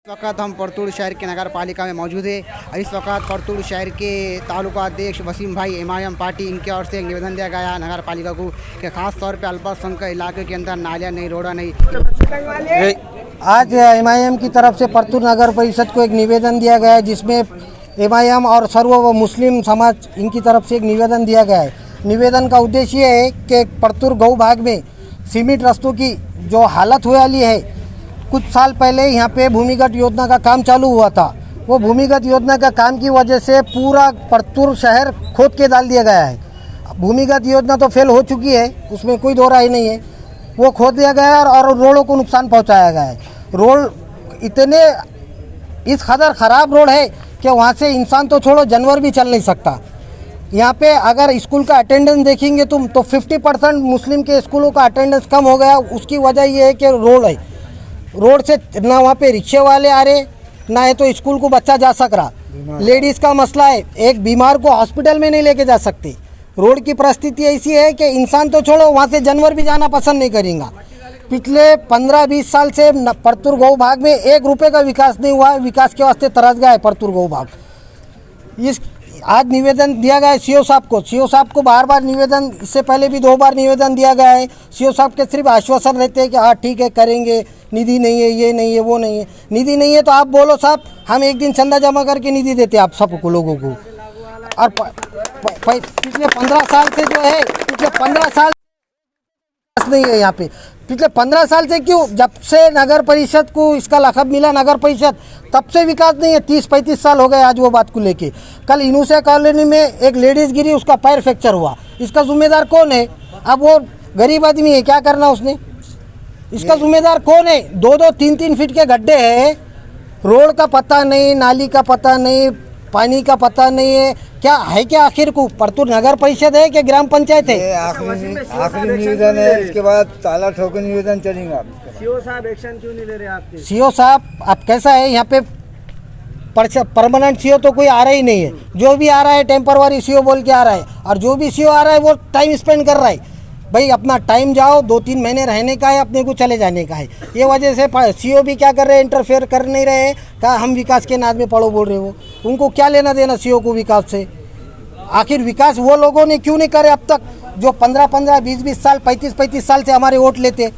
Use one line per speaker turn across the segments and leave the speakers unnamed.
वक्त हम परतूड़ शहर के नगर पालिका में मौजूद है। इस वक्त परतूड़ शहर के तालुका अध्यक्ष वसीम भाई एमआईएम पार्टी इनके ओर से एक निवेदन दिया गया नगर पालिका को कि खास तौर पे अल्पसंख्यक इलाके के अंदर नालियाँ नहीं, रोड़ा नहीं।
आज एमआईएम की तरफ से परतूड़ नगर परिषद को एक निवेदन दिया गया है, जिसमें एमआईएम और सर्व मुस्लिम समाज इनकी तरफ से एक निवेदन दिया गया है। निवेदन का उद्देश्य ये है कि परतूड़ गौ भाग में सीमेंट रास्तों की जो हालत हुई वाली है, कुछ साल पहले यहाँ पे भूमिगत योजना का काम चालू हुआ था। वो भूमिगत योजना का काम की वजह से पूरा परतूड़ शहर खोद के डाल दिया गया है। भूमिगत योजना तो फेल हो चुकी है, उसमें कोई दो राय नहीं है। वो खोद दिया गया है और रोडों को नुकसान पहुँचाया गया है। रोड इतने इस कदर ख़राब रोड है कि वहाँ से इंसान तो छोड़ो, जानवर भी चल नहीं सकता। यहाँ पे अगर स्कूल का अटेंडेंस देखेंगे तुम तो 50% मुस्लिम के स्कूलों का अटेंडेंस कम हो गया। उसकी वजह ये है कि रोड है। रोड से ना वहाँ पे रिक्शे वाले आ रहे, ना है तो स्कूल को बच्चा जा सक रहा। लेडीज़ का मसला है, एक बीमार को हॉस्पिटल में नहीं लेके जा सकते। रोड की परिस्थिति ऐसी है कि इंसान तो छोड़ो, वहाँ से जानवर भी जाना पसंद नहीं करेंगे। पिछले 15-20 साल से परतूड़ गौ भाग में 1 रुपये का विकास नहीं हुआ है। विकास के वास्ते तरस गया है परतूड़ गौ भाग। इस आज निवेदन दिया गया है सीओ साहब को। सीओ साहब को बार बार निवेदन, इससे पहले भी 2 बार निवेदन दिया गया है। सीओ साहब के सिर्फ आश्वासन रहते हैं कि हाँ ठीक है करेंगे, निधि नहीं है, ये नहीं है, वो नहीं है। निधि नहीं है तो आप बोलो साहब, हम एक दिन चंदा जमा करके निधि देते आप सबको लोगों को। और पिछले 15 साल से जो है, पिछले 15 साल नहीं है यहाँ पे। पिछले 15 साल से क्यों, जब से नगर परिषद को इसका लक़ब मिला नगर परिषद, तब से विकास नहीं है। 30-35 साल हो गए आज वो बात को लेके। कल इनूसा कॉलोनी में एक लेडीज़ गिरी, उसका पैर फ्रैक्चर हुआ। इसका जिम्मेदार कौन है? अब वो गरीब आदमी है, क्या करना उसने? इसका जिम्मेदार कौन है? 2-2, 3-3 फीट के गड्ढे हैं, रोड का पता नहीं, नाली का पता नहीं, पानी का पता नहीं है। क्या है? क्या आखिर को परतूड़ नगर परिषद है कि ग्राम पंचायत है?
आखिरी निवेदन है, इसके बाद ताला ठोकर निवेदन चलेगा।
सीओ साहब एक्शन क्यों नहीं ले रहे आपके?
सीओ साहब अब कैसा है, यहाँ पे परमानेंट सीओ तो कोई आ रहा ही नहीं है। जो भी आ रहा है टेम्परवारी सीओ बोल के आ रहा है, और जो भी सीओ आ रहा है वो टाइम स्पेंड कर रहा है। भाई अपना टाइम जाओ, 2-3 महीने रहने का है, अपने को चले जाने का है। ये वजह से सीओ भी क्या कर रहे हैं, इंटरफेयर कर नहीं रहे। कहा हम विकास के नाद में पढ़ो बोल रहे हो। उनको क्या लेना देना सीओ को विकास से? आखिर विकास वो लोगों ने क्यों नहीं करे अब तक, जो 15-15, 20-20 साल, 35-35 साल से हमारे वोट लेते।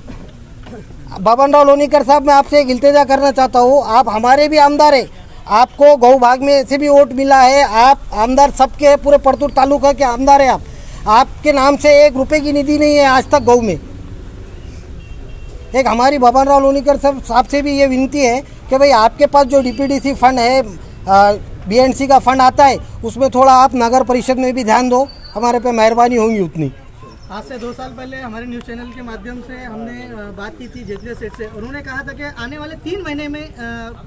बबन राव लोनीकर साहब, मैं आपसे एक इल्तिजा करना चाहता हूँ, आप हमारे भी आमदार है। आपको गौ भाग में से भी वोट मिला है। आप आमदार सबके, पूरे परतूड़ तालुका के आमदार है। आपके नाम से 1 रुपये की निधि नहीं है आज तक गौ में। एक हमारी बबन राव लोनीकर साहब से भी ये विनती है कि भाई आपके पास जो डीपीडीसी फंड है, बीएनसी का फंड आता है, उसमें थोड़ा आप नगर परिषद में भी ध्यान दो, हमारे पे मेहरबानी होगी उतनी।
आज से 2 साल पहले हमारे न्यूज़ चैनल के माध्यम से हमने बात की थी जेटली सेठ से। उन्होंने कहा था कि आने वाले 3 महीने में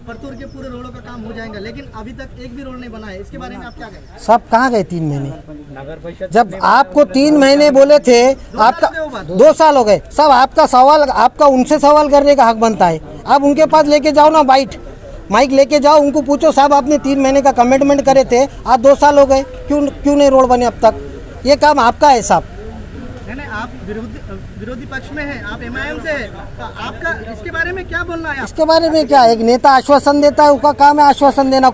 परतूड़ के पूरे रोडों का काम हो जाएगा, लेकिन अभी तक एक भी रोड नहीं बना है। इसके बारे में आप क्या कहें?
सब कहाँ गए 3 महीने? जब आपको 3 महीने बोले थे, आपका 2 साल हो गए। सब आपका सवाल, आपका उनसे सवाल करने का हक बनता है। आप उनके पास लेके जाओ ना, माइक लेके जाओ, उनको पूछो साहब आपने 3 महीने का कमिटमेंट करे थे, आज 2 साल हो गए, क्यों नहीं रोड बने अब तक? ये काम आपका है साहब।
नहीं, आप विरोधी पक्ष में हैं, आप एमआईएम से हैं, तो आपका इसके बारे में क्या बोलना है?
इसके बारे में क्या, एक नेता आश्वासन देता है, उसका काम है आश्वासन देना।